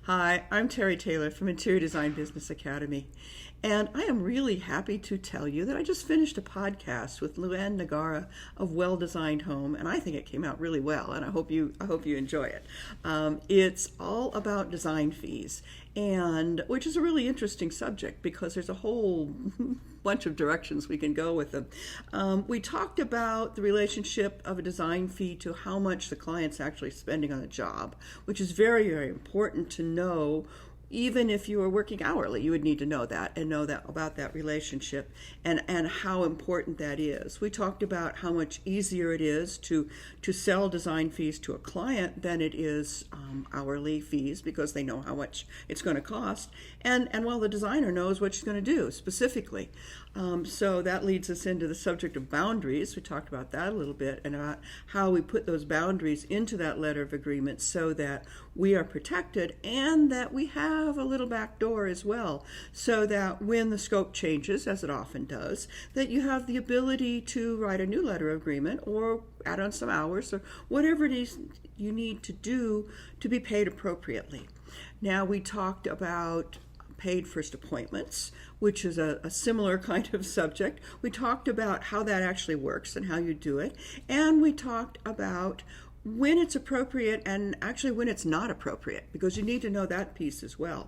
Hi, I'm Terry Taylor from Interior Design Business Academy, and I am really happy to tell you that I just finished a podcast with Luann Nigara of Well Designed Home, and I think it came out really well, and I hope you enjoy it. It's all about design fees, and which is a really interesting subject because there's a whole bunch of directions we can go with them. We talked about the relationship of a design fee to how much the client's actually spending on a job, which is very, very important to know. Even if you are working hourly, you would need to know that and know that about that relationship and how important that is. We talked about how much easier it is to sell design fees to a client than it is hourly fees because they know how much it's going to cost. And well, the designer knows what she's going to do specifically. So that leads us into the subject of boundaries. We talked about that a little bit and about how we put those boundaries into that letter of agreement so that we are protected and that we have a little back door as well, so that when the scope changes, as it often does, that you have the ability to write a new letter of agreement or add on some hours or whatever it is you need to do to be paid appropriately. Now, we talked about paid first appointments, which is a similar kind of subject. We talked about how that actually works and how you do it, and we talked about when it's appropriate and actually when it's not appropriate, because you need to know that piece as well.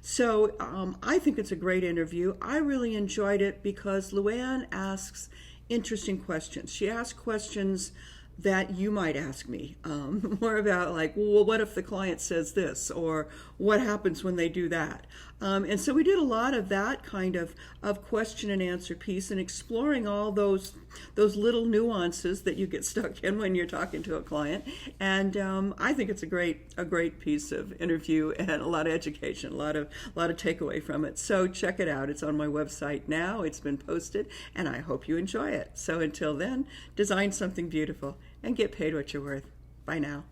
So I think it's a great interview. I really enjoyed it because Luann asks interesting questions. She asks questions that you might ask me, more about like, well, what if the client says this, or what happens when they do that? And so we did a lot of that kind of question and answer piece and exploring all those little nuances that you get stuck in when you're talking to a client. And I think it's a great piece of interview and a lot of education, a lot of takeaway from it. So check it out. It's on my website now. It's been posted, and I hope you enjoy it. So until then, design something beautiful and get paid what you're worth. Bye now.